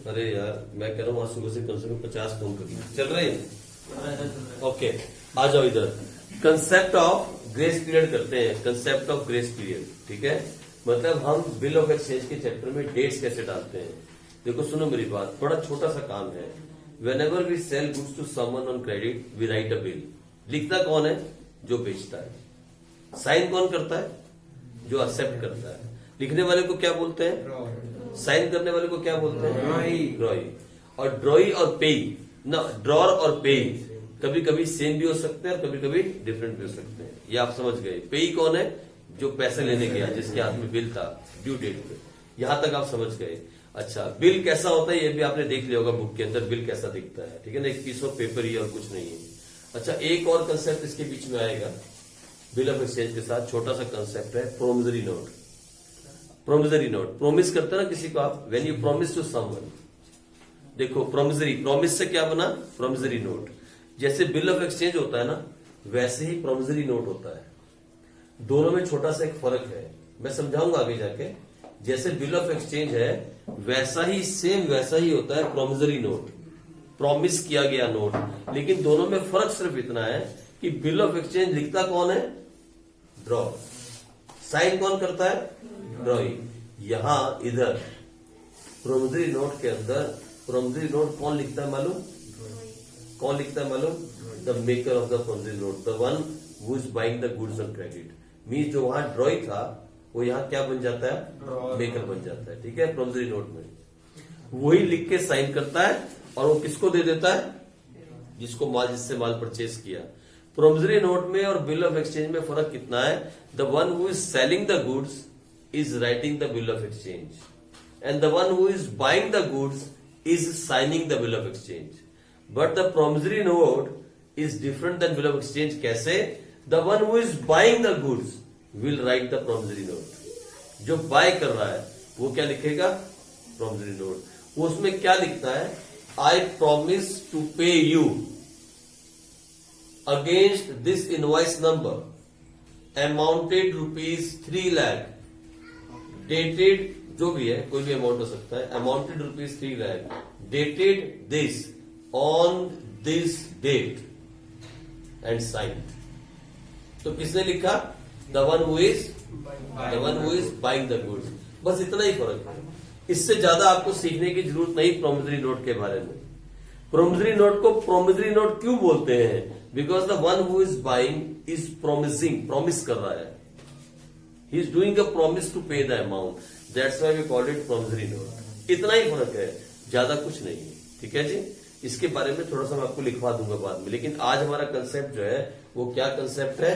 अरे यार मैं कह रहा हूँ आज सुबह से कम 50 फोन कर लिया। चल रहे हैं? ओके, आ जाओ इधर। कंसेप्ट ऑफ ग्रेस पीरियड करते हैं। कंसेप्ट ऑफ ग्रेस पीरियड, ठीक है। मतलब हम बिल ऑफ एक्सचेंज के चैप्टर में डेट्स कैसे डालते हैं। देखो सुनो मेरी बात, बड़ा छोटा सा काम है। Whenever we sell goods to someone on credit we write a bill. लिखता कौन है? जो बेचता है। साइन कौन करता है? जो एक्सेप्ट करता है। लिखने वाले को क्या बोलते हैं? साइन करने वाले को क्या बोलते हैं? ड्रॉई। और ड्रॉई और पेई ना, ड्रॉर और पेई कभी कभी सेम भी हो सकते हैं और कभी कभी डिफरेंट भी हो सकते हैं। ये आप समझ गए। पेई कौन है? जो पैसे लेने गया, जिसके हाथ में बिल था ड्यू डेट पे। यहां तक आप समझ गए। अच्छा, बिल कैसा होता है ये भी आपने देख लिया होगा बुक के अंदर, बिल कैसा दिखता है, ठीक है ना। एक पीस ऑफ पेपर ही और कुछ नहीं है। अच्छा, एक और कंसेप्ट इसके बीच में आएगा बिल ऑफ एक्सचेंज के साथ, छोटा सा कंसेप्ट है promissory note. Promissory note, promise करते हैं ना किसी को आप, when you promise to someone. देखो प्रोमिसरी, प्रॉमिस से क्या बना? Promissory note. जैसे बिल ऑफ एक्सचेंज होता है ना, वैसे ही प्रोमिसरी नोट होता है। दोनों में छोटा सा एक फर्क है, मैं समझाऊंगा आगे जाके। जैसे बिल ऑफ एक्सचेंज है वैसा ही, सेम वैसा ही होता है प्रोमिसरी नोट, प्रॉमिस किया गया नोट। लेकिन दोनों में फर्क सिर्फ इतना है कि बिल ऑफ एक्सचेंज लिखता कौन है? ड्रॉ। साइन कौन करता है? ड्रॉई। यहां इधर प्रोमिसरी नोट के अंदर प्रोमिसरी नोट कौन लिखता है मालूम? कौन लिखता है मालूम? The maker of the promissory note, the one who is buying the goods on credit. Means जो वहां ड्रॉई था वो यहाँ क्या बन जाता है? मेकर बन जाता है, ठीक है। प्रोमिसरी नोट में वही लिख के साइन करता है और वो किसको दे देता है? जिसको माल, जिससे माल परचेज किया। प्रोमिसरी नोट में और बिल ऑफ एक्सचेंज में फर्क कितना है? The one who is selling the goods is writing the bill of exchange and the one who is buying the goods is signing the bill of exchange. But the promissory note is different than bill of exchange. कैसे? The one who is buying the goods will write the promissory note. जो bye कर रहा है वो क्या लिखेगा? promissory note. वो उसमें क्या लिखता है? I promise to pay you against this invoice number amounted ₹3 lakh. Dated, जो भी है, कोई भी अमाउंट हो सकता है, amounted ₹3 lakh, dated this on this date and sign. तो किसने लिखा? The one who is buying the goods. बस इतना ही फर्क है, इससे ज्यादा आपको सीखने की जरूरत नहीं प्रोमिसरी नोट के बारे में। प्रोमिसरी नोट को प्रोमिसरी नोट क्यों बोलते हैं? Because the one who is buying is promising, promise कर रहा है। He is doing a promise to pay the amount. That's why we call it promissory note. इतना ही फर्क है, ज्यादा कुछ नहीं है, ठीक है जी। इसके बारे में थोड़ा सा मैं आपको लिखवा दूंगा बाद में, लेकिन आज हमारा कंसेप्ट जो है वो क्या कंसेप्ट है?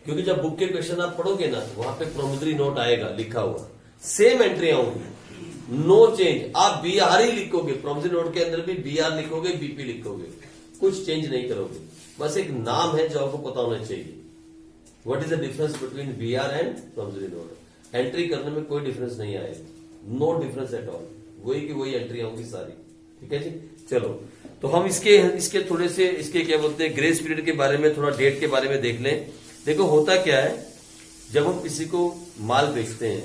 क्योंकि जब बुक के क्वेश्चन आप पढ़ोगे ना, वहां पे प्रोमिसरी नोट आएगा लिखा हुआ, सेम एंट्री होंगी, नो चेंज। आप BR ही लिखोगे, प्रोमिसरी नोट के अंदर भी BR लिखोगे, BP लिखोगे, कुछ चेंज नहीं करोगे। बस एक नाम है जो आपको पता होना चाहिए। What is the difference between BR and promissory note? Entry करने में कोई डिफरेंस नहीं आएगा, नो डिफरेंस एट ऑल, वही की वही एंट्री होंगी सारी, ठीक है जी। चलो, तो हम इसके थोड़े से, इसके क्या बोलते हैं, ग्रेस पीरियड के बारे में, थोड़ा डेट के बारे में देख लें। देखो होता क्या है, जब हम किसी को माल बेचते हैं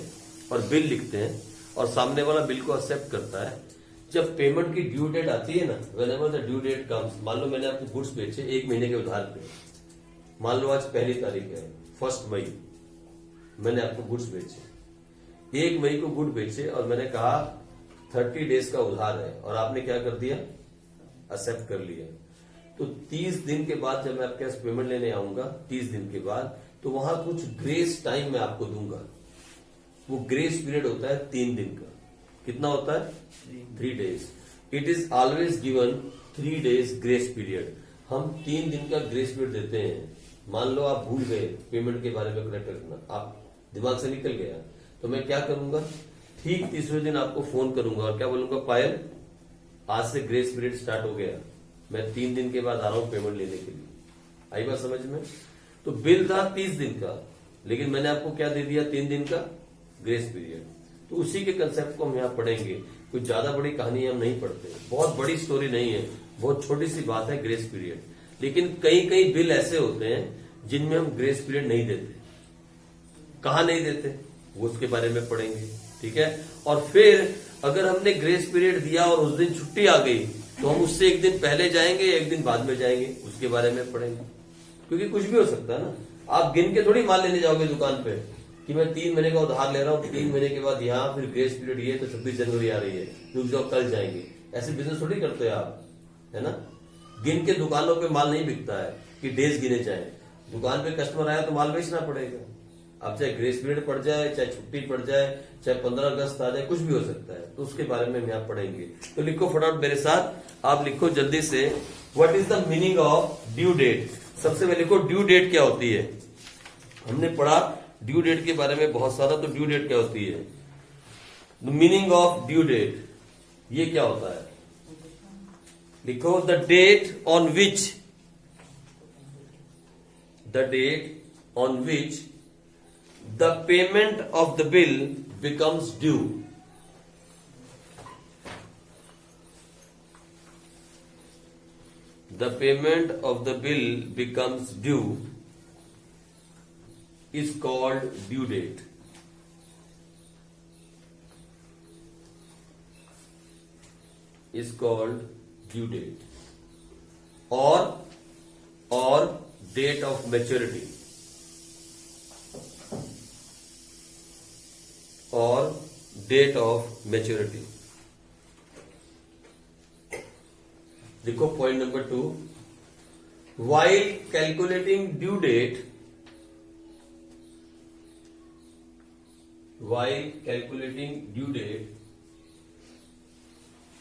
और बिल लिखते हैं और सामने वाला बिल को एक्सेप्ट करता है, जब पेमेंट की ड्यू डेट आती है ना, whenever the due that comes, मान लो मैंने आपको गुड्स बेचे 1 महीने के उधार पे, मान लो आज 1 तारीख है, 1 मई, मैंने आपको गुड्स बेचे, 1 मई को गुड बेचे और मैंने कहा 30 डेज का उधार है, और आपने क्या कर दिया? एक्सेप्ट कर लिया। तो 30 दिन के बाद जब मैं आपके पास पेमेंट लेने आऊंगा, 30 दिन के बाद, तो वहां कुछ ग्रेस टाइम मैं आपको दूंगा। वो ग्रेस पीरियड होता है 3 दिन का। कितना होता है? 3 days. It is always given 3 days grace period. हम 3 दिन का ग्रेस पीरियड देते हैं। मान लो आप भूल गए पेमेंट के बारे में करेक्ट रखना, आप दिमाग से निकल गया, तो मैं क्या करूंगा? ठीक 30वें दिन आपको फोन करूंगा और क्या बोलूंगा? पायल, आज से ग्रेस पीरियड स्टार्ट हो गया, मैं 3 दिन के बाद आ रहा हूं पेमेंट लेने के लिए। आई बात समझ में? तो बिल था 30 दिन का, लेकिन मैंने आपको क्या दे दिया? 3 दिन का ग्रेस पीरियड। तो उसी के कंसेप्ट को हम यहाँ पढ़ेंगे। कुछ ज्यादा बड़ी कहानी हम नहीं पढ़ते, बहुत बड़ी स्टोरी नहीं है, बहुत छोटी सी बात है ग्रेस पीरियड। लेकिन कई बिल ऐसे होते हैं जिनमें हम ग्रेस पीरियड नहीं देते। कहां नहीं देते वो उसके बारे में पढ़ेंगे, ठीक है। और फिर अगर हमने ग्रेस पीरियड दिया और उस दिन छुट्टी आ गई तो हम उससे एक दिन पहले जाएंगे या एक दिन बाद में जाएंगे, उसके बारे में पढ़ेंगे, क्योंकि कुछ भी हो सकता है ना। आप गिन के थोड़ी माल लेने जाओगे दुकान पे कि मैं 3 महीने का उधार ले रहा हूँ, 3 महीने के बाद यहाँ फिर ग्रेस पीरियड ये तो 26 जनवरी आ रही है, रुक जाओ कल जाएंगे। ऐसे बिजनेस थोड़ी करते हैं आप, है ना। गिन के दुकानों पे माल नहीं बिकता है कि डेज गिने जाए। दुकान पे कस्टमर आया तो माल बेचना पड़ेगा। अब चाहे ग्रेस पीरियड पड़ जाए, चाहे छुट्टी पड़ जाए, चाहे 15 अगस्त आ जाए, कुछ भी हो सकता है, तो उसके बारे में हम यहाँ पढ़ेंगे। तो लिखो फटाफट मेरे साथ, आप लिखो जल्दी से, what is the meaning of due date. सबसे पहले लिखो ड्यू डेट क्या होती है। हमने पढ़ा ड्यू डेट के बारे में बहुत सारा, तो ड्यू डेट क्या होती है, मीनिंग ऑफ ड्यू डेट, ये क्या होता है। लिखो the date on which, the date on which the payment of the bill becomes due. The payment of the bill becomes due is called due date. Is called due date. Or date of maturity. Or date of maturity. देखो point number 2, while calculating due date,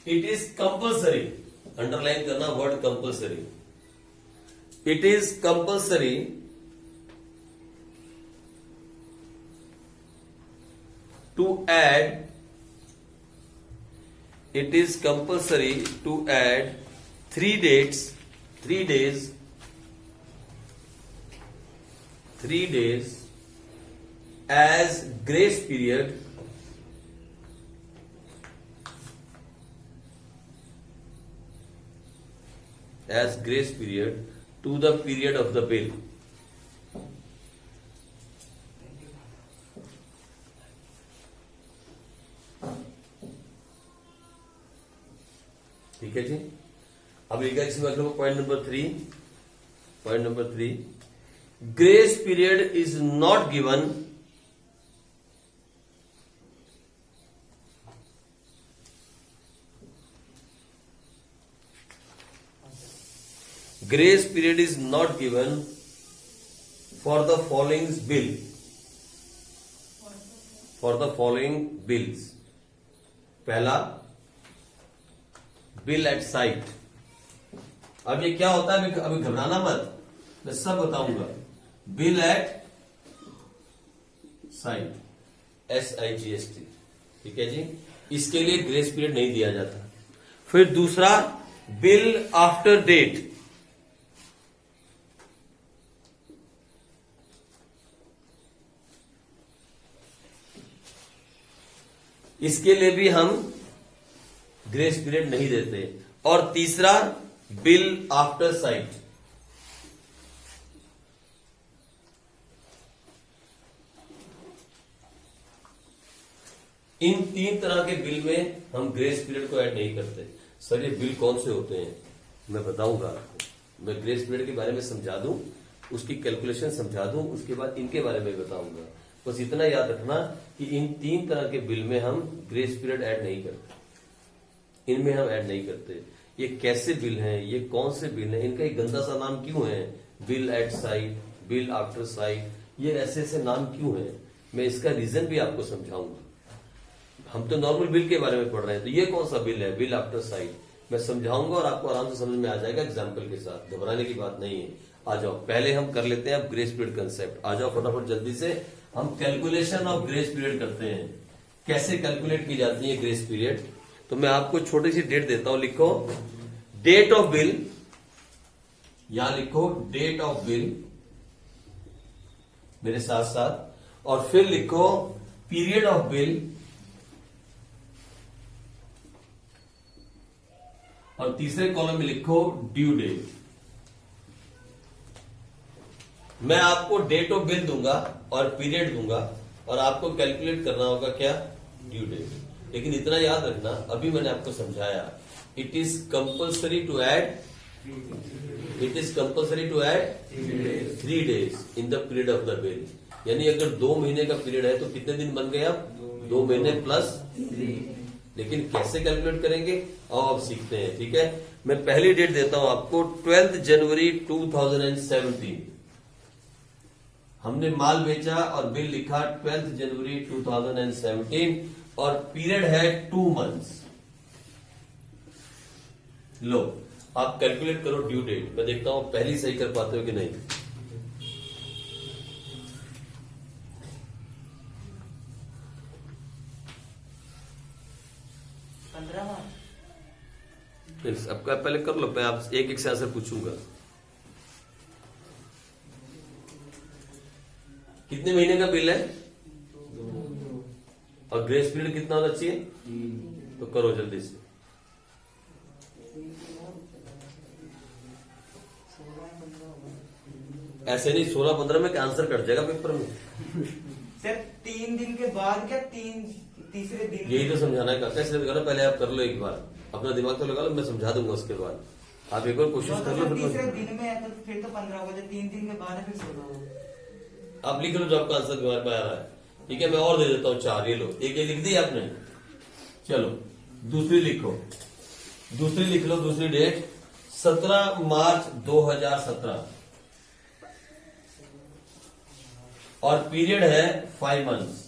it is compulsory, underline करना word compulsory, it is compulsory to add, it is compulsory to add 3 days as grace period to the period of the bill. ठीक है जी। अब लिखा इसमें मतलब point number 3, grace period is not given for the following bills. पहला, bill eight site. अब ये क्या होता है, अभी घबराना मत, मैं सब बताऊंगा। बिल एट साइट, SIGST, ठीक है जी। इसके लिए ग्रेस पीरियड नहीं दिया जाता। फिर दूसरा, बिल आफ्टर डेट। इसके लिए भी हम ग्रेस पीरियड नहीं देते। और तीसरा, बिल आफ्टर साइट। इन 3 तरह के बिल में हम ग्रेस पीरियड को ऐड नहीं करते। सर ये बिल कौन से होते हैं, मैं बताऊंगा आपको। मैं ग्रेस पीरियड के बारे में समझा दूं, उसकी कैलकुलेशन समझा दूं, उसके बाद इनके बारे में बताऊंगा। बस इतना याद रखना कि इन 3 तरह के बिल में हम ग्रेस पीरियड ऐड नहीं करते, इनमें हम ऐड नहीं करते। ये कैसे बिल हैं, ये कौन से बिल हैं, इनका एक गंदा सा नाम क्यों है, bill eight site, bill after site, ये ऐसे नाम क्यों है, मैं इसका रीजन भी आपको समझाऊंगा। हम तो नॉर्मल बिल के बारे में पढ़ रहे हैं, तो ये कौन सा बिल है, बिल आफ्टर साइट, मैं समझाऊंगा और आपको आराम से समझ में आ जाएगा एग्जाम्पल के साथ, घबराने की बात नहीं है। आ जाओ, पहले हम कर लेते हैं अब ग्रेस पीरियड कंसेप्ट। आ जाओ फटाफट जल्दी से, हम कैलकुलेशन ऑफ ग्रेस पीरियड करते हैं। कैसे कैलकुलेट की जाती है ग्रेस पीरियड, तो मैं आपको छोटी सी डेट देता हूं। लिखो डेट ऑफ बिल, यहां लिखो डेट ऑफ बिल मेरे साथ साथ, और फिर लिखो पीरियड ऑफ बिल, और तीसरे कॉलम में लिखो ड्यू डेट। मैं आपको डेट ऑफ बिल दूंगा और पीरियड दूंगा, और आपको कैलकुलेट करना होगा क्या, ड्यू डेट। लेकिन इतना याद रखना, अभी मैंने आपको समझाया, it is compulsory to add 3 days in the period of the bill. यानी अगर 2 महीने का पीरियड है तो कितने दिन बन गए अब? 2 महीने प्लस 3। लेकिन कैसे कैलकुलेट करेंगे आओ अब सीखते हैं, ठीक है। मैं पहली डेट देता हूं आपको, 12 जनवरी 2017। हमने माल बेचा और बिल लिखा 12 जनवरी 2017 और पीरियड है 2 months। लो आप कैलकुलेट करो ड्यू डेट, मैं देखता हूं पहली सही कर पाते हो कि नहीं। सबका पहले कर लो, मैं आप एक से आंसर पूछूंगा। कितने महीने का बिल है और ग्रेस पीरियड कितना होना चाहिए? तो करो जल्दी से। ऐसे नहीं 16-15 में आंसर कट जाएगा पेपर में। सर 3 दिन के बाद क्या तीसरे दिन? यही तो समझाना है, कैसे लगा, पहले आप कर लो एक बार, अपना दिमाग तो लगा लो, मैं समझा दूंगा उसके बाद आप एक बार कोशिश कर लो। तीसरे दिन में है तो फिर तो 15 होगा, 3 दिन के बाद है फिर 16 होगा। आप लिख लो जो आपका आंसर दिमाग में आ रहा है, ठीक है। मैं और दे देता हूँ 4, ये लो, एक ये लिख दी आपने। चलो दूसरी लिखो, दूसरी लिख लो, दूसरी डेट 17 मार्च 2017 और पीरियड है 5 months,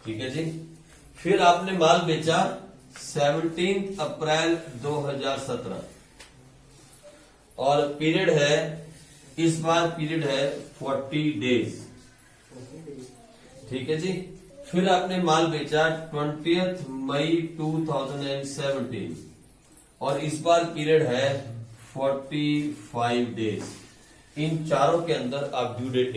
ठीक है जी। फिर आपने माल बेचा 17 अप्रैल 2017 और पीरियड है, इस बार पीरियड है 40 days, ठीक है जी। फिर आपने माल बेचा 20 मई 2017 और इस बार पीरियड है 45 days। इन चारों के अंदर आप ड्यू डेट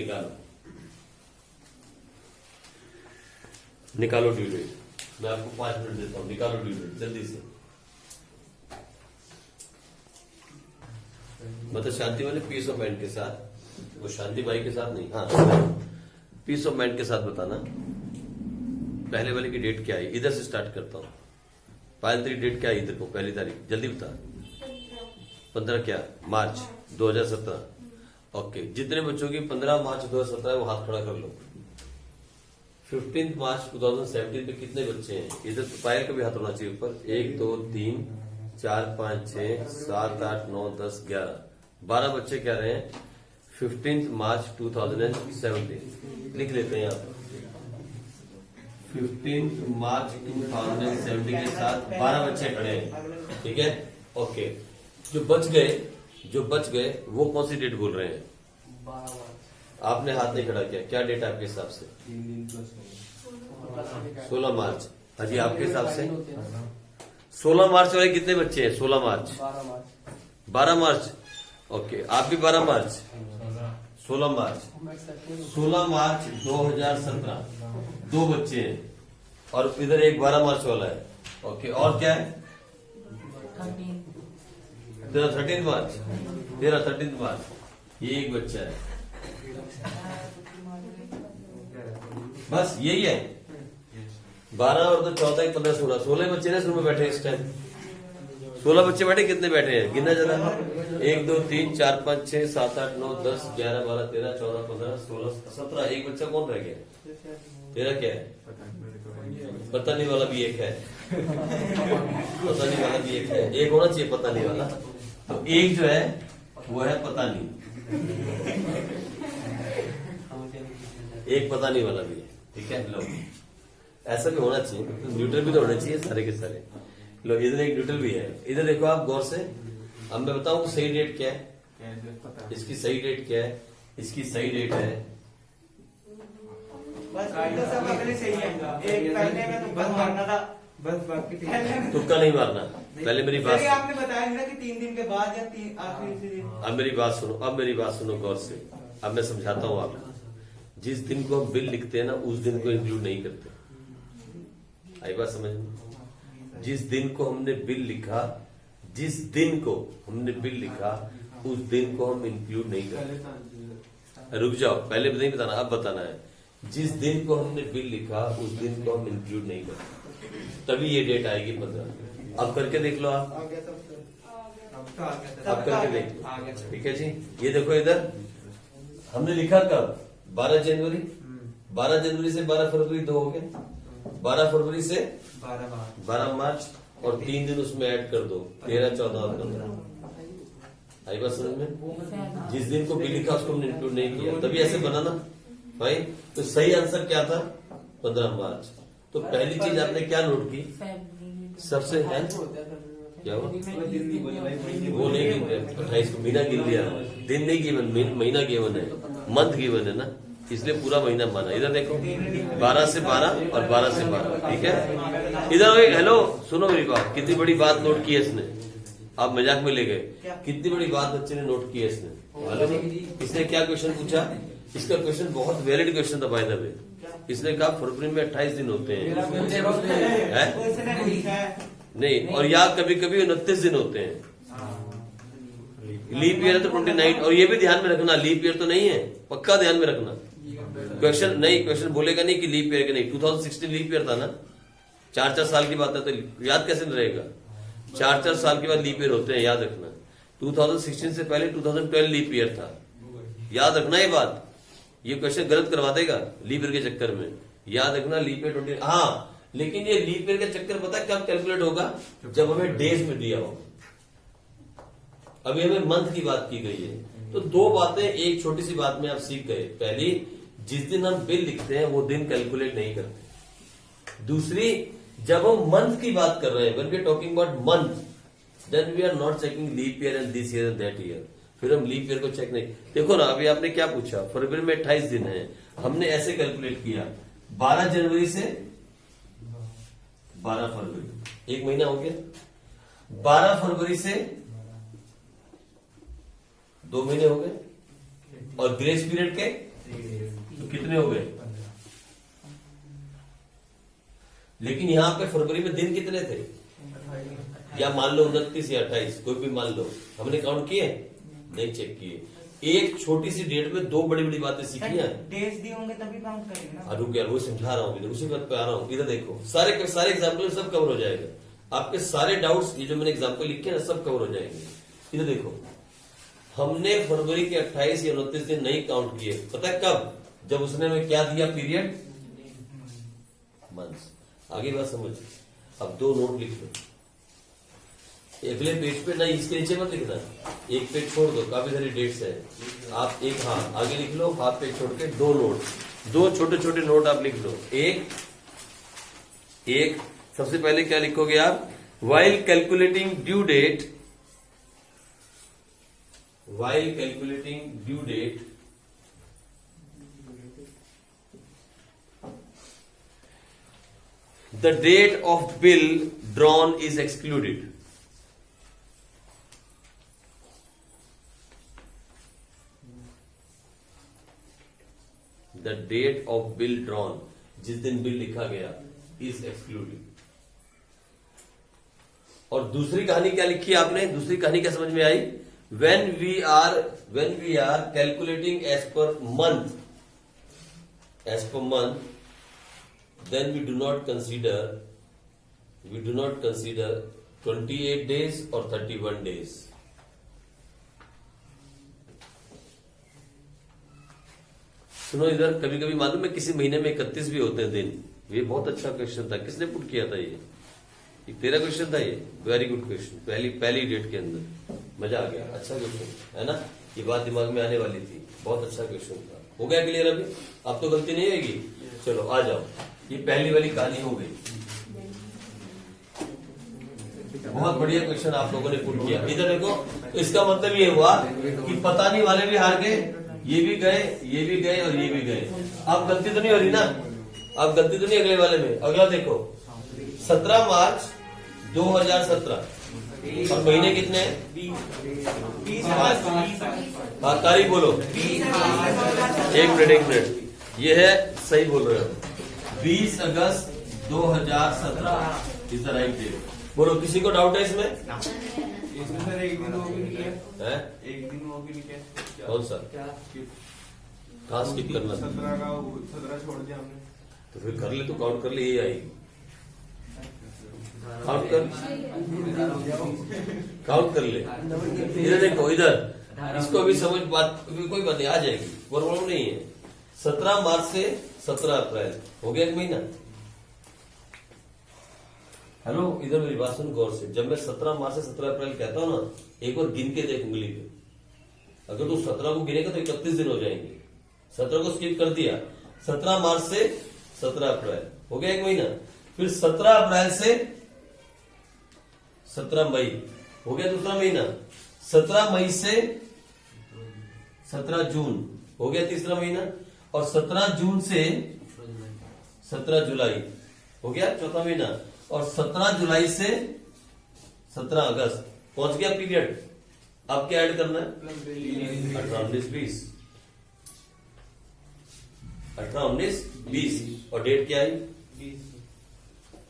निकालो ड्यू डेट। मैं आपको 5 मिनट देता हूं, निकालो ड्यू डेट जल्दी से। मतलब शांति वाले पीस ऑफ माइंड के साथ, वो शांति बाई के साथ नहीं, हाँ पीस ऑफ माइंड के साथ बताना। पहले वाले की डेट क्या है, इधर से स्टार्ट करता हूं। पहली तारीख डेट क्या है इधर को, पहली तारीख जल्दी बता। 15 क्या मार्च 2017। ओके, जितने बच्चों की 15 मार्च 2017 है वो हाथ खड़ा कर लो। 15 मार्च 2017 पे कितने बच्चे हैं? इधर तो पायल का भी हाथ होना चाहिए ऊपर। 1 2 3 4 5 6 7 8 9 10 11 12 बच्चे कह रहे हैं 15 मार्च 2017। लिख लेते हैं यहाँ पर 15 मार्च 2017 के साथ 12 बच्चे खड़े हैं, ठीक है। ओके, जो बच गए वो कौन सी डेट बोल रहे हैं? आपने हाथ नहीं खड़ा किया, क्या डेट आपके हिसाब से? 16 मार्च। हाजी आपके हिसाब से 16 मार्च वाले कितने बच्चे हैं? 16 मार्च 12 मार्च। ओके, आप भी 12 मार्च 16 मार्च 2017 2 बच्चे हैं और इधर एक 12 मार्च वाला है। ओके, और क्या है? 13 मार्च ये एक बच्चा है। बस यही है। 12 और 2 14 15 16 बच्चे ना शुरू में बैठे इस टाइम। 16 बच्चे बैठे, कितने बैठे हैं गिनना जरा। 1 2 3 4 5 6 7 8 9 10 11 12 13 14 15 16 17। एक बच्चा कौन रह गया? तेरा क्या है? बताने वाला भी एक है। बताने वाला भी एक है, एक होना चाहिए बताने वाला। तो एक जो है वो है पता नहीं, एक पता नहीं वाला भी है, ठीक है। लो ऐसा भी होना चाहिए, न्यूट्रल भी तो होने चाहिए सारे के सारे। लो इधर एक न्यूट्रल भी है, इधर देखो आप गौर से। अब मैं बताऊं सही डेट क्या है, इसकी सही डेट क्या है, इसकी सही डेट है। बस तो सब अगले सही है। एक पहले में तो बस मारना था, बस बाकी तुक्का नहीं मारना। पहले मेरी बात, आपने बताया ना कि 3 दिन के बाद या आखिरी दिन। अब मेरी बात सुनो गौर से। अब मैं समझाता हूँ आपको। जिस दिन को हम बिल लिखते हैं ना उस दिन को इंक्लूड नहीं करते। आई बात समझ में? जिस दिन को हमने बिल लिखा उस दिन को हम इंक्लूड नहीं करते। रुक जाओ, पहले नहीं बताना, अब बताना है। जिस दिन को हमने बिल लिखा उस दिन को हम इंक्लूड नहीं करते, तभी ये डेट आएगी 15। अब करके देख लो आप, आ गया सब सर। अब तो आ गया सर। अब करके देख आ गया लो। सर। ठीक है जी, ये देखो इधर हमने लिखा कब, 12 जनवरी। 12 जनवरी से 12 फरवरी 2 हो गए, 12 फरवरी से 12 मार्च और 3 दिन उसमें ऐड कर दो, 13, 14 और 15। आई बात समझ में? जिस दिन को बिल लिखा उसको हमने इंक्लूड नहीं किया, तभी ऐसे बना ना भाई। तो सही आंसर क्या था? 15 मार्च। तो पहली चीज आपने क्या नोट की? सबसे है क्या हुआ? वो नहीं गिन रहे, 28 को महीना गिन लिया, दिन नहीं गिवन, महीना गिवन है, मंथ गिवन है ना, इसलिए पूरा महीना माना। इधर देखो 12 से 12 और 12 से 12, ठीक है। इधर हेलो सुनो मेरी बात, कितनी बड़ी बात नोट की है इसने, आप मजाक में ले गए। कितनी बड़ी बात बच्चे ने नोट की है इसने, मालूम है? इसने क्या क्वेश्चन पूछा? इसका क्वेश्चन बहुत वैलिड क्वेश्चन था बाय द वे। इसने कहा फरवरी में 28 दिन होते हैं, नहीं, और या कभी कभी 29 दिन होते हैं। लीप ईयर है तो 29, और ये भी ध्यान में रखना लीप ईयर तो नहीं है, पक्का ध्यान में रखना। क्वेश्चन नहीं, क्वेश्चन बोलेगा नहीं कि लीप ईयर के नहीं, 2016 लीप ईयर था ना, 4-4 साल की बात है, तो याद कैसे नहीं रहेगा? 4-4 साल के बाद लीप ईयर होते हैं, याद रखना। 2016 से पहले 2012 लीप ईयर था, याद रखना ये बात। ये क्वेश्चन गलत करवा देगा लीप ईयर के चक्कर में, याद रखना। लीप ईयर 20, हाँ, लेकिन ये लीप ईयर का चक्कर पता है कब कैलकुलेट होगा? जब हमें डेज में दिया होगा। अभी हमें मंथ की बात की गई है, तो दो बातें एक छोटी सी बात में आप सीख गए। पहली, जिस दिन हम बिल लिखते हैं वो दिन कैलकुलेट नहीं करते। दूसरी, जब हम मंथ की बात कर रहे हैं, when we are talking about month, then we are not checking leap year and this year and that year. फिर हम लीप ईयर को चेक नहीं। देखो ना, अभी आपने क्या पूछा, फरवरी में 28 दिन है, हमने ऐसे कैलकुलेट किया 12 जनवरी से 12 फरवरी, एक महीना हो गया। 12 फरवरी से 2 महीने हो गए, और ग्रेस पीरियड के तो कितने हो गए? लेकिन यहां पे फरवरी में दिन कितने थे? या मान लो 29 या 28, कोई भी मान लो, हमने काउंट किए नहीं, चेक किए। एक छोटी सी डेट में दो बड़ी बड़ी बातें सीखी हैं। डेज दिए होंगे तभी काउंट करेंगे ना। रुक यार, वो समझा रहा हूँ, उसी बात पे आ रहा हूँ। इधर देखो, सारे एग्जाम्पल सब कवर हो जाएगा, आपके सारे डाउट्स, ये जो मैंने एग्जाम्पल लिखे ना, सब कवर हो जाएंगे। इधर देखो, हमने फरवरी के 28 या 29 दिन नहीं काउंट किए, पता है कब? जब उसने हमें क्या दिया? Period, months. आगे बात समझ। अब 2 नोट लिख लो अगले पेज पे, नहीं इसके नीचे मत लिखना, एक पेज छोड़ दो, काफी सारी डेट्स है। आप एक, हाँ आगे लिख लो, हाफ पेज छोड़ के 2 नोट, 2 छोटे छोटे नोट आप लिख लो। एक सबसे पहले क्या लिखोगे आप? While calculating due date, while calculating due date, the date of bill drawn is excluded. The date of bill drawn, जिस दिन बिल लिखा गया, is excluded. और दूसरी कहानी क्या लिखी आपने? दूसरी कहानी क्या समझ में आई? When we are calculating as per month, then we do not consider 28 days or 31 days. सुनो इधर, कभी कभी मालूम है किसी महीने में 31 भी होते हैं दिन। ये बहुत अच्छा क्वेश्चन था, किसने पुट किया था? ये तेरा क्वेश्चन था, ये वेरी गुड क्वेश्चन, पहली डेट के अंदर। मजा आ गया, अच्छा क्वेश्चन है ना, ये बात दिमाग में आने वाली थी, बहुत अच्छा क्वेश्चन था। हो गया क्लियर? अभी अब तो गलती नहीं होगी। चलो आ जाओ, ये पहली वाली कहानी हो गई। बहुत बढ़िया क्वेश्चन आप लोगों ने पुट किया। इधर देखो, तो इसका मतलब ये हुआ कि पतानी वाले भी हार गए, ये भी गए, ये भी गए और ये भी गए। अब गलती तो नहीं हो रही ना, अब गलती तो नहीं अगले वाले में। अगला देखो, 17 मार्च 2017, और महीने कितने हैं? 20 हाँ तारीख बोलो। एक मिनट, ये है सही बोल रहे हो, 20 अगस्त 2017 इज द राइट डेट। बोलो, किसी को डाउट है इसमें? इसमें सर एक दिन वो भी नहीं किया है? एक दिन वो भी नहीं किया। कौन सा? कहाँ स्किप करना था? 17 छोड़ दिया हमने। तो फिर कर ले, तो काउंट कर ले, ये आएगी। काउंट कर, काउंट कर ले। इधर देखो, इधर इसको अभी समझ बात, अभी कोई बात नहीं, आ जाएगी, प्रॉब्लम नहीं है। 17 मार्च से 17 अप्रैल हो गया एक महीना। हेलो, इधर मेरी बात सुन गौर से। जब मैं 17 मार्च से 17 अप्रैल कहता हूं ना, एक बार गिन के देख उंगली पे। अगर तू 17 को गिनेगा तो 31 दिन हो जाएंगे। 17 को स्किप कर दिया, 17 मार्च से 17 अप्रैल हो गया एक महीना। फिर 17 अप्रैल से 17 मई हो गया दूसरा महीना। 17 मई से 17 जून हो गया तीसरा महीना। और 17 जून से 17 जुलाई हो गया चौथा महीना। और 17 जुलाई से 17 अगस्त पहुंच गया पीरियड। अब क्या ऐड करना है? 18, 19, 20। 18, 19, 20 और डेट क्या आई?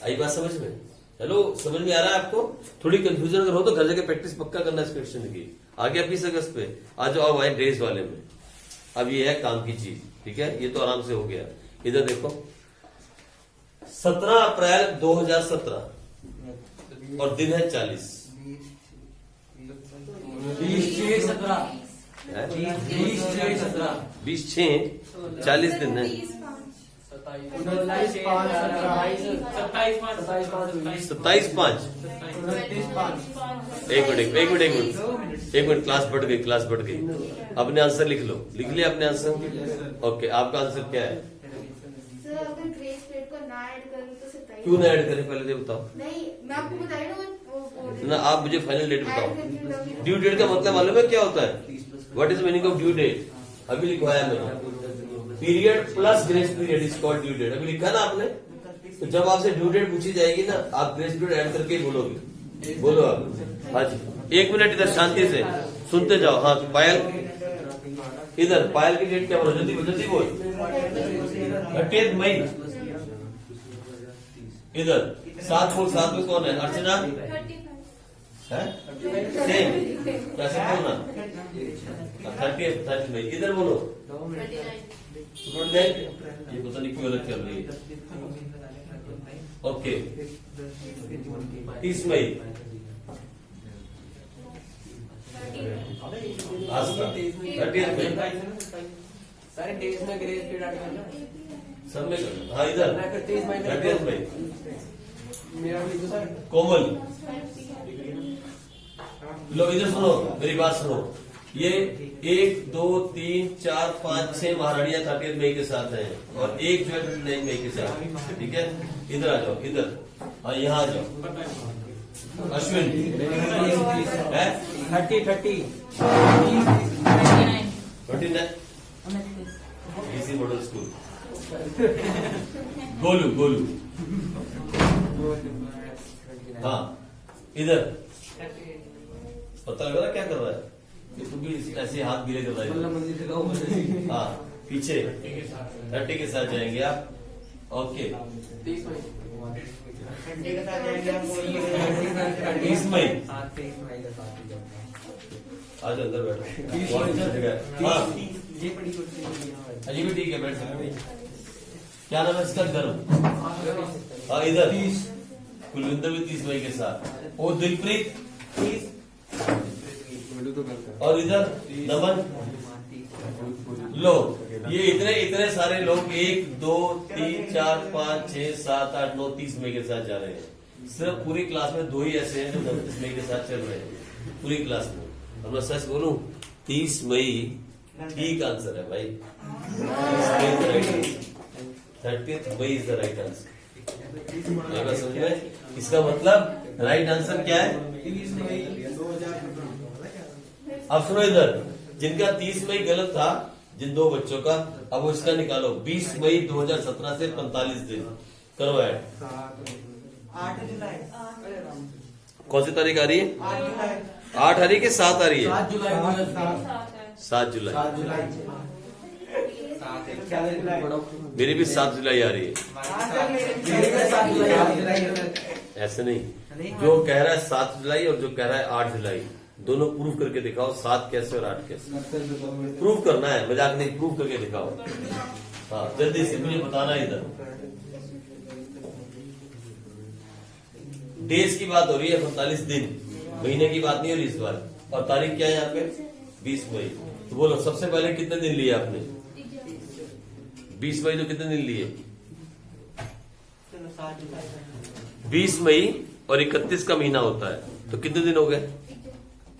आई बात समझ में? हेलो, समझ में आ रहा है आपको? थोड़ी कंफ्यूजन अगर हो तो घर जाके प्रैक्टिस पक्का करना इस क्वेश्चन की। आ गया 20 अगस्त पे। आ जाओ भाई डेज वाले में। अब ये है काम की चीज, ठीक है? ये तो आराम से हो गया। इधर देखो, 17 अप्रैल 2017 और दिन है 40। 20/6/17 दिन है। 27/5 एक मिनट क्लास बढ़ गई। अपने आंसर लिख लो, लिख लिया अपने आंसर? ओके, आपका आंसर क्या है? सर अगर ग्रेस पीरियड को ना ऐड करूं तो 27। क्यों ना ऐड करें, पहले ये बताओ नहीं, मैं आपको बताई ना वो ना। आप मुझे फाइनल डेट बताओ। ड्यू डेट का मतलब मालूम है क्या होता है? What is meaning of due date? अभी लिखवाया मैंने। Period plus grace period is called due date. अभी लिखा ना आपने? तो जब आपसे ड्यू डेट पूछी जाएगी ना, आप ग्रेस पीरियड ऐड करके ही बोलोगे। बोलो आप। हाँ जी, एक मिनट इधर शांति से सुनते जाओ। हाँ पायल, इधर पायल की डेट क्या बोलो? जल्दी बोल। 30 मई। इधर 7 में कौन है? अर्चना है? सेम कैसे बोलना? 30 मई। इधर बोलो। ये पता नहीं क्यों अलग चल रही है। ओके, 30 मई। आज का 30 मई। सारे डेज में ग्रेस पीरियड ऐड करना। सब में करना। हाँ इधर 30 मई। मेरा भी तो सर कोमल, लो इधर सुनो, मेरी बात सुनो। ये 1, 2, 3, 4, 5, 6 महारानियां 30 मई के साथ हैं और एक जो है 29 मई के साथ, ठीक है? इधर आ जाओ, इधर। हाँ यहाँ आ जाओ। अश्विन है 30 29 इसी मॉडल स्कूल। गोलू हाँ इधर। पता लग रहा है क्या कर रहा है? कि तू भी ऐसे हाथ गिरे कर रहा है। हाँ पीछे 30 के साथ जाएंगे आप। ओके 30 मई आज अंदर बैठो। हाँ ये भी ठीक है, बैठ सकते हैं। क्या नाम है इसका? गर्व। हाँ इधर कुलविंदर भी 30 मई के साथ। ओ दिलप्रीत 30 और इधर नमन। लो ये इतने सारे लोग 1, 2, 3, 4, 5, 6, 7, 8, 9, 30 मई के साथ जा रहे हैं। सिर्फ पूरी क्लास में 2 ही ऐसे हैं जो 29 मई के साथ चल रहे हैं पूरी क्लास में। और मैं सच बोलूं, 30 मई ठीक आंसर है भाई। 30th May is the right answer. समझ में? इसका मतलब राइट आंसर क्या है? अब सुनो इधर, जिनका 30 मई गलत था, जिन 2 बच्चों का, अब वो इसका निकालो। 20 मई 2017 से 45 दिन करो ऐड। 8 जुलाई। कौन सी तारीख आ रही है? 8 आ रही है कि 7 आ रही है? 7 जुलाई। 7 जुलाई। 7 जुलाई। मेरी भी 7 जुलाई आ रही है। 7 जुलाई। ऐसे नहीं, जो कह रहा है 7 जुलाई और जो कह रहा है 8 जुलाई, दोनों प्रूव करके दिखाओ, 7 कैसे और 8 कैसे। प्रूव करना है, मजाक नहीं, प्रूव करके दिखाओ। हाँ जल्दी से मुझे बताना है। इधर डेज की बात हो रही है, 45 दिन, महीने की बात नहीं हो रही इस बार। और तारीख क्या है यहाँ पे? 20 मई। तो बोलो सबसे पहले कितने दिन लिए आपने? 20 मई। तो कितने दिन लिए? 20 मई और 31 का महीना होता है, तो कितने दिन हो गए?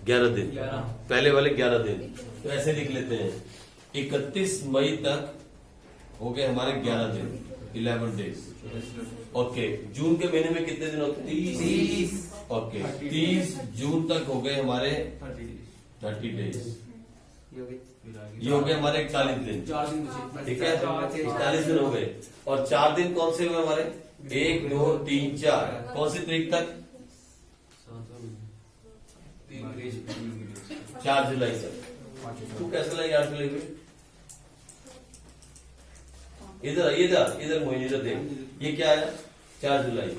11 दिन। पहले वाले 11 दिन। तो ऐसे लिख लेते हैं, 31 मई तक हो गए हमारे 11 दिन, 11 डेज। ओके, जून के महीने में कितने दिन होते हैं? 30। ओके, 30 जून तक हो गए हमारे 30 डेज। ये हो गए हमारे 41 दिन। ठीक है, 41 दिन हो गए। और 4 दिन कौन से हुए हमारे? 1 2 3 4। कौन सी तारीख तक? 4 जुलाई तक। तू कैसे लगे 8 जुलाई में? इधर मोहिनी इधर देख, ये क्या है? 4 जुलाई।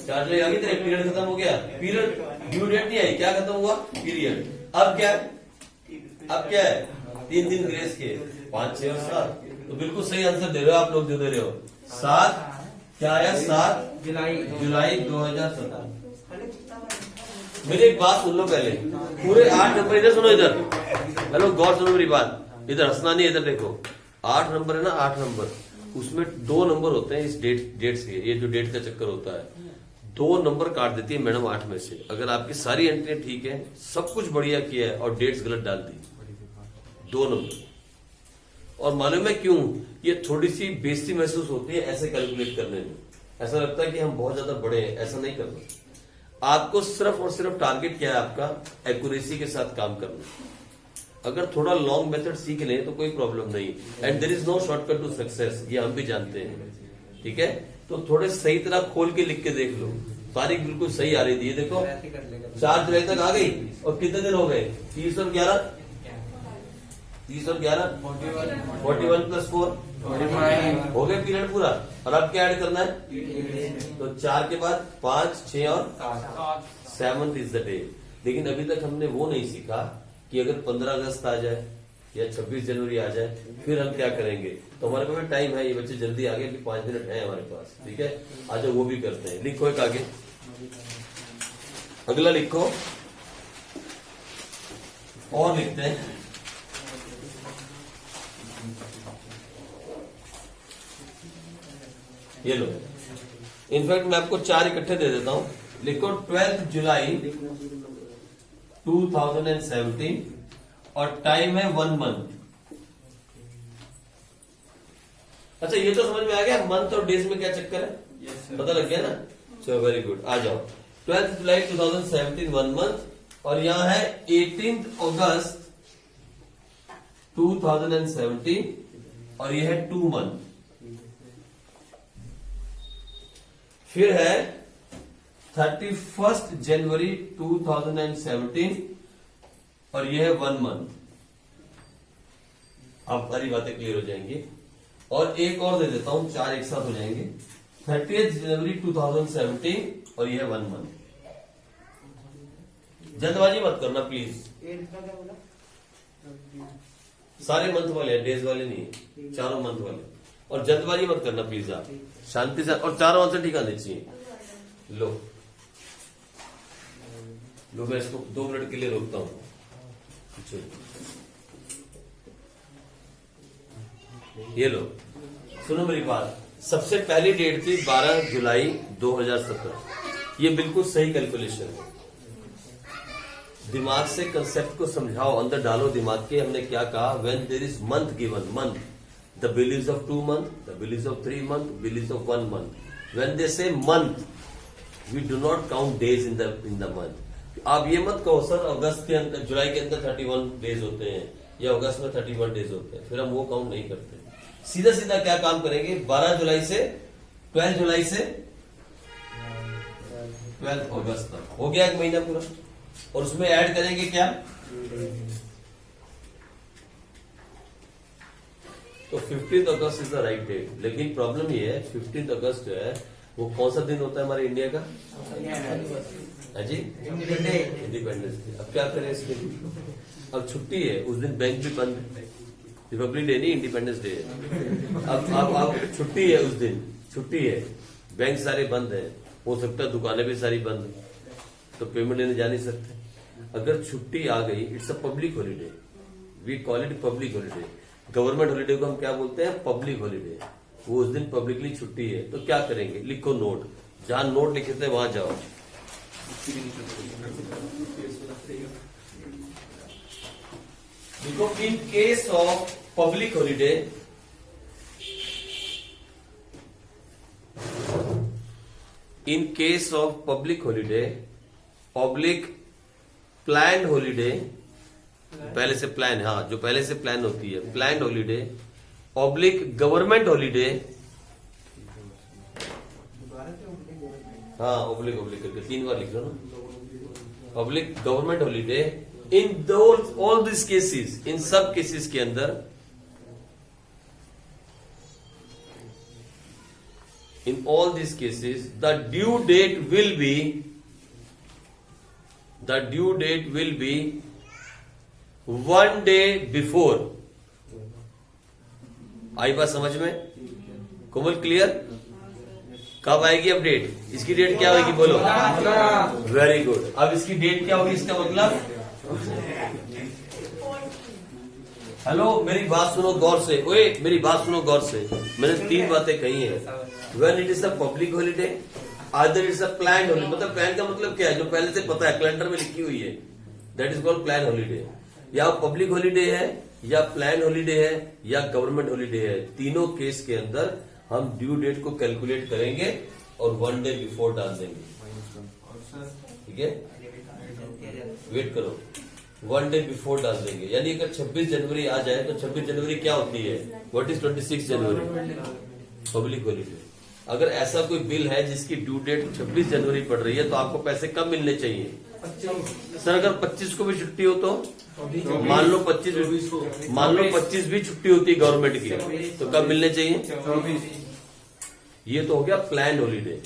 4 जुलाई आ गई, तेरा पीरियड खत्म हो गया। पीरियड ड्यू डेट नहीं आई, क्या खत्म हुआ? पीरियड। अब क्या है? 3 दिन ग्रेस के, 5 6 और 7। तो बिल्कुल सही आंसर दे रहे हो आप लोग, जो दे रहे हो। 7 क्या है? 7 जुलाई 2017। मेरी एक बात सुन लो पहले, पूरे 8 नंबर, इधर सुनो, इधर हेलो, गौर सुनो मेरी बात, इधर हंसना नहीं, इधर देखो। 8 नंबर है ना, 8 नंबर, उसमें 2 नंबर होते हैं इस डेट से। ये जो डेट का चक्कर होता है, 2 नंबर काट देती है मैडम 8 में से। अगर आपकी सारी एंट्री ठीक है, सब कुछ बढ़िया किया है, और डेट्स गलत डाल दी, 2 नंबर। और मालूम है क्यों? ये थोड़ी सी बेइज्जती महसूस होती है ऐसे कैलकुलेट करने में। ऐसा लगता है कि हम बहुत ज्यादा बड़े हैं, ऐसा नहीं करना। आपको सिर्फ और सिर्फ टारगेट क्या है आपका? एक्यूरेसी के साथ काम करना। अगर थोड़ा लॉन्ग मेथड सीख लें तो कोई प्रॉब्लम नहीं। And there is no shortcut to success, ये हम भी जानते हैं। ठीक है, तो थोड़े सही तरह खोल के लिख के देख लो। तारीख बिल्कुल सही आ रही थी, ये देखो 4 जुलाई तक आ गई। और कितने दिन हो गए? 30 और 11, 30 और 11 41 + 4 हो गए पीरियड पूरा। और अब क्या ऐड करना है? तो 4 के बाद 5 6 और 7 इज द डे। लेकिन अभी तक हमने वो नहीं सीखा कि अगर 15 अगस्त आ जाए या 26 जनवरी आ जाए, फिर हम क्या करेंगे। तो हमारे पास टाइम है, ये बच्चे जल्दी आ गए कि 5 मिनट है हमारे पास। ठीक है, आज वो भी करते हैं। लिखो एक आगे, अगला लिखो और लिखते हैं। ये लो, इनफैक्ट मैं आपको 4 इकट्ठे दे देता हूं। लिखो 12 जुलाई 2017 और टाइम है 1 मंथ। अच्छा, ये तो समझ में आ गया मंथ और डेज में क्या चक्कर है? पता लग गया ना? चलो वेरी गुड, आ जाओ। 12 जुलाई 2017 1 मंथ, और यहां है 18 अगस्त 2017 और ये है 2 मंथ। फिर है 31 जनवरी 2017 और ये है 1 मंथ। अब सारी बातें क्लियर हो जाएंगी। और एक और दे देता हूं, 4 एक साथ हो जाएंगे। 30 जनवरी 2017 और ये है 1 मंथ। जल्दबाजी मत करना प्लीज, सारे मंथ वाले हैं, डेज वाले नहीं है, चारों मंथ वाले। और जल्दबाजी मत करना प्लीज आप, शांति से। और चारों आंसर ठीक आने चाहिए। लो लो, मैं इसको 2 मिनट के लिए रोकता हूं। ये लो, सुनो मेरी बात। सबसे पहली डेट थी 12 जुलाई 2017। ये बिल्कुल सही कैलकुलेशन है। दिमाग से कंसेप्ट को समझाओ, अंदर डालो दिमाग के। हमने क्या कहा? When there is month given, month, the beliefs of 2 months, the beliefs of 3 months, beliefs of 1 month. When they say month, we do not count days in the month. आप ये मत कहो सर अगस्त के अंदर, जुलाई के अंदर 31 डेज होते हैं या अगस्त में 31 डेज होते हैं, फिर हम वो काउंट नहीं करते। सीधा सीधा क्या काम करेंगे? 12 जुलाई से 12 जुलाई से 12 अगस्त तक हो गया एक महीना पूरा। और उसमें ऐड करेंगे क्या? तो 15 अगस्त इज द राइट डेट। लेकिन प्रॉब्लम ये है, 15 अगस्त जो है वो कौन सा दिन होता है हमारे इंडिया का? है जी इंडिपेंडेंस डे। अब क्या करें इसके लिए? अब छुट्टी है उस दिन, बैंक भी बंद है, रिपब्लिक डे नहीं इंडिपेंडेंस डे है। अब छुट्टी है उस दिन, छुट्टी है, बैंक सारे बंद है, हो सकता है दुकानें भी सारी बंद है, तो पेमेंट लेने जा नहीं सकते। अगर छुट्टी आ गई, it's a public holiday, we call it public holiday. Government holiday को हम क्या बोलते हैं? Public holiday. वो उस दिन पब्लिकली छुट्टी है, तो क्या करेंगे? लिखो नोट, जहां नोट लिखे थे वहां जाओ। देखो, इन case of public holiday, in case of public holiday, public plan holiday, पहले से प्लान, हाँ जो पहले से प्लान होती है, plan holiday, public government holiday, हाँ ऑब्लिक ऑब्लिक करके 3 बार लिख लो ना, public government holiday, in all this cases, इन सब केसेस के अंदर, in all these cases the due date will be 1 day before। आई बात समझ में? कोमल क्लियर? कब आएगी अपडेट? इसकी डेट क्या होगी बोलो? Very good. अब इसकी डेट क्या होगी? इसका मतलब, हेलो मेरी बात सुनो गौर से, ओए मेरी बात सुनो गौर से, मैंने 3 बातें कही हैं। When it is a public holiday, either it's a planned holiday, मतलब प्लान का मतलब क्या है? जो पहले से पता है, कैलेंडर में लिखी हुई है, that is called plan holiday. या पब्लिक हॉलीडे है, या प्लान हॉलीडे है, या गवर्नमेंट हॉलीडे है, तीनों केस के अंदर हम ड्यू डेट को कैलकुलेट करेंगे और 1 डे बिफोर डाल देंगे। ठीक है, वेट करो, 1 डे बिफोर डाल देंगे। यानी अगर 26 जनवरी आ जाए तो 26 जनवरी क्या होती है? What is 26 January? Public holiday. अगर ऐसा कोई बिल है जिसकी ड्यू डेट 26 जनवरी पड़ रही है, तो आपको पैसे कब मिलने चाहिए? सर अगर 25 को भी छुट्टी हो तो मान लो 25 भी छुट्टी होती है गवर्नमेंट की, तो कब मिलने चाहिए? ये तो हो गया प्लान हॉलीडे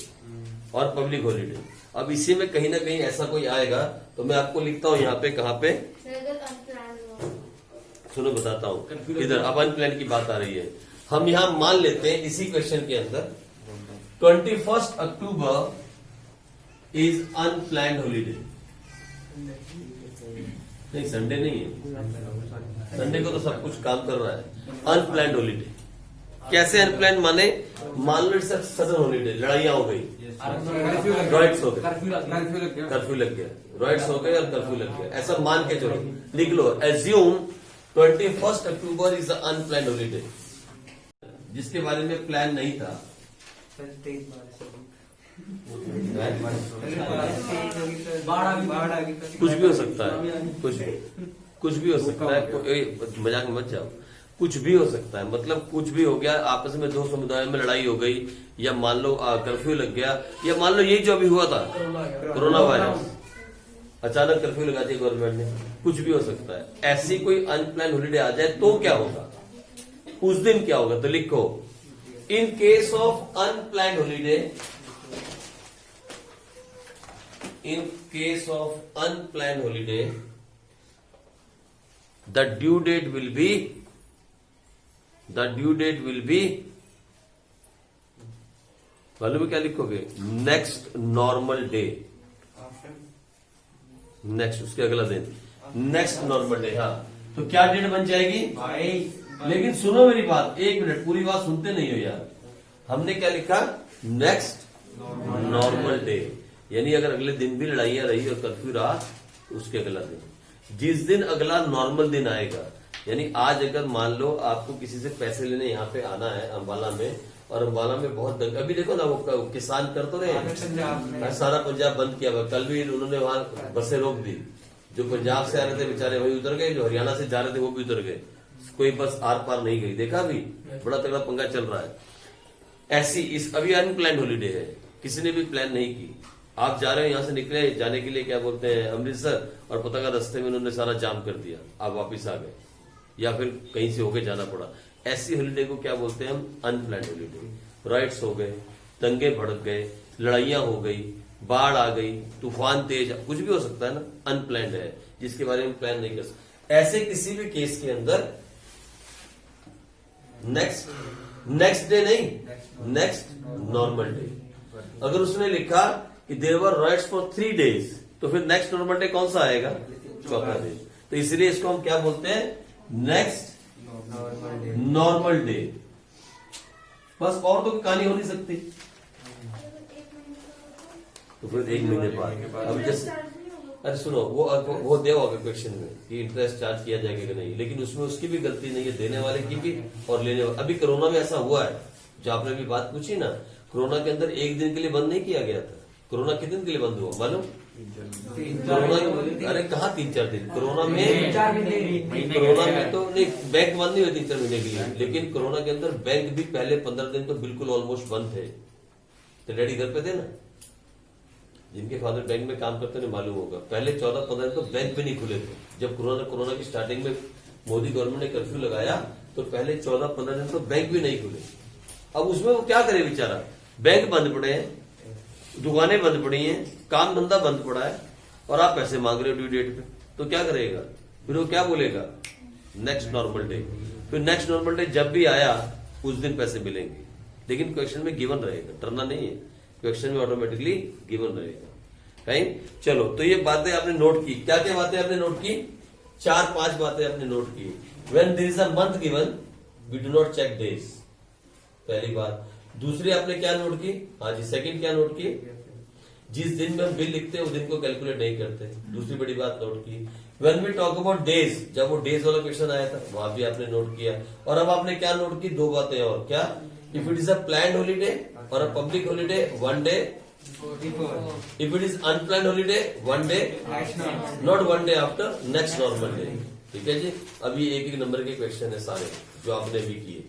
और पब्लिक हॉलीडे। अब इसी में कहीं ना कहीं ऐसा कोई आएगा, तो मैं आपको लिखता हूं यहाँ पे, कहाँ पे? सुनो बताता हूँ, इधर अब अनप्लान की बात आ रही है। हम यहां मान लेते हैं इसी क्वेश्चन के अंदर 21 अक्टूबर इज अनप्लान्ड हॉलीडे। नहीं संडे नहीं है, संडे को तो सब कुछ काम कर रहा है। अनप्लान्ड हॉलीडे कैसे अनप्लान्ड? माने मान लो इट्स सडन हॉलीडे, लड़ाइयां हो गई, रॉयट्स हो गए, कर्फ्यू लग गया, रॉयट्स हो गए और कर्फ्यू लग गया, ऐसा मान के चलो, लिख लो assume 21 October is unplanned holiday, जिसके बारे में प्लान नहीं था। कुछ भी हो सकता है, कुछ भी हो सकता है, मजाक में मत जाओ, कुछ भी हो सकता है। मतलब कुछ भी हो गया, आपस में 2 समुदायों में लड़ाई हो गई, या मान लो कर्फ्यू लग गया, या मान लो यही जो अभी हुआ था कोरोना वायरस, अचानक कर्फ्यू लगा दिया गवर्नमेंट ने, कुछ भी हो सकता है। ऐसी कोई अनप्लान हॉलीडे आ जाए तो क्या होगा, उस दिन क्या होगा? तो लिखो, in case of unplanned holiday, in case of unplanned holiday the due date will be, मालूम है क्या लिखोगे? नेक्स्ट नॉर्मल डे, नेक्स्ट उसके अगला दिन, नेक्स्ट नॉर्मल डे। हाँ, तो क्या डेट बन जाएगी? लेकिन सुनो मेरी बात, 1 मिनट, पूरी बात सुनते नहीं हो यार। हमने क्या लिखा? नेक्स्ट नॉर्मल डे, यानी अगर अगले दिन भी लड़ाइयां रही और कर्फ्यू रहा, तो उसके अगला दिन, जिस दिन अगला नॉर्मल दिन आएगा। यानी आज अगर मान लो आपको किसी से पैसे लेने यहाँ पे आना है अम्बाला में, और अम्बाला में बहुत अभी देखो ना, वो किसान कर तो रहे, सारा पंजाब बंद किया हुआ। कल भी उन्होंने वहां बसें रोक दी, जो पंजाब से आ रहे थे बेचारे वही उतर गए, जो हरियाणा से जा रहे थे वो भी उतर गए, कोई बस आर पार नहीं गई। देखा अभी बड़ा तगड़ा पंगा चल रहा है। ऐसी इस अभी अनप्लान्ड हॉलीडे है, किसी ने भी प्लान नहीं की, आप जा रहे हो, यहां से निकले जाने के लिए क्या बोलते हैं अमृतसर, और पता का रास्ते में उन्होंने सारा जाम कर दिया, आप वापिस आ गए, या फिर कहीं से होके जाना पड़ा। ऐसी हॉलीडे को क्या बोलते हैं हम? Unplanned holiday. राइट्स हो गए, दंगे भड़क गए, लड़ाइयां हो गई, बाढ़ आ गई, तूफान तेज, कुछ भी हो सकता है ना, अनप्लान्ड है जिसके बारे में प्लान नहीं कर सकते, ऐसे किसी भी केस के अंदर नेक्स्ट डे नहीं, नेक्स्ट नॉर्मल डे। अगर उसने लिखा कि there were rights for 3 days, तो फिर नेक्स्ट नॉर्मल डे कौन सा आएगा? चौथा डे। तो इसलिए इसको हम क्या बोलते हैं? Next normal day. बस, और तो कहानी हो नहीं सकती। तो फिर 1 महीने बाद, अब जैसे अरे सुनो, वो दिया होगा क्वेश्चन में कि इंटरेस्ट चार्ज किया जाएगा कि नहीं, लेकिन उसमें उसकी भी गलती नहीं है, देने वाले की भी और लेने वाले। अभी कोरोना में ऐसा हुआ है, जो आपने अभी बात पूछी ना, कोरोना के अंदर 1 दिन के लिए बंद नहीं किया गया था। कोरोना कितने दिन के लिए बंद हुआ मालूम? कोरोना, अरे कहाँ 3-4 दिन, कोरोना में तो नहीं, बैंक बंद नहीं हुए 3-4 महीने के लिए, लेकिन कोरोना के अंदर बैंक भी पहले 15 दिन तो बिल्कुल ऑलमोस्ट बंद थे। तो डैडी घर पे थे ना, जिनके फादर बैंक में काम करते हैं मालूम होगा, पहले 14-15 दिन तो बैंक भी नहीं खुले थे। जब कोरोना की स्टार्टिंग में मोदी गवर्नमेंट ने कर्फ्यू लगाया, तो पहले 14-15 दिन तो बैंक भी नहीं खुले। अब उसमें वो क्या करे बेचारा, बैंक बंद पड़े हैं, दुकानें बंद पड़ी हैं, काम धंधा बंद पड़ा है, और आप पैसे मांग रहे हो ड्यू डेट पे, तो क्या करेगा? फिर वो क्या बोलेगा? Next normal day. फिर नेक्स्ट नॉर्मल डे जब भी आया, उस दिन पैसे मिलेंगे, लेकिन क्वेश्चन में गिवन रहेगा, डरना नहीं है, क्वेश्चन में ऑटोमेटिकली गिवन रहेगा। राइट, चलो, तो ये बातें आपने नोट की। क्या क्या बातें आपने नोट की? 4-5 बातें आपने नोट की। When there is a month given, we do not check days, पहली बात। दूसरी आपने क्या नोट की? हाँ जी, सेकंड क्या नोट की? जिस दिन में हम बिल लिखते हैं उस दिन को कैलकुलेट नहीं करते। दूसरी बड़ी बात नोट की। When we talk about days, जब वो डेज वाला क्वेश्चन आया था, वहां भी आपने नोट किया। और अब आपने क्या नोट की? 2 बातें और। क्या? If it is a planned holiday और a public holiday, 1 day। If it is unplanned holiday, 1 day, not 1 day after, next normal day। ठीक है जी। अभी एक नंबर के क्वेश्चन है सारे जो आपने भी किए।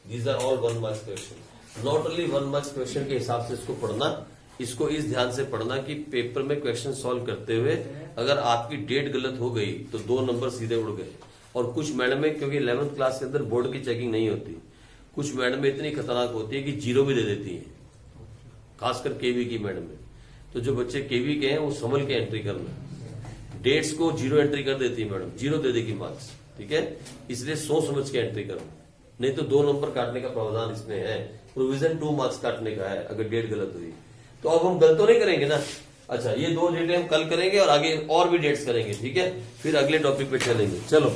These are all 1 marks question। Not only 1 marks question के हिसाब से इसको पढ़ना, इसको इस ध्यान से पढ़ना कि पेपर में क्वेश्चन सॉल्व करते हुए अगर आपकी डेट गलत हो गई तो 2 नंबर सीधे उड़ गए। और कुछ मैडमें, क्योंकि 11th क्लास के अंदर बोर्ड की चेकिंग नहीं होती, कुछ मैडमें इतनी खतरनाक होती है कि 0 भी दे देती है, खासकर केवी की मैडम में। तो जो बच्चे केवी के हैं वो संभल के एंट्री करना, डेट्स को 0 एंट्री कर देती है मैडम, 0 दे देगी मार्क्स। ठीक है, इसलिए सोच समझ के एंट्री करना, नहीं तो 2 नंबर काटने का प्रावधान इसमें है। प्रोविजन 2 मार्क्स काटने का है अगर डेट गलत हुई। तो अब हम गलत तो नहीं करेंगे ना। अच्छा, ये 2 डेटें हम कल करेंगे और आगे और भी डेट्स करेंगे। ठीक है, फिर अगले टॉपिक पे चलेंगे। चलो।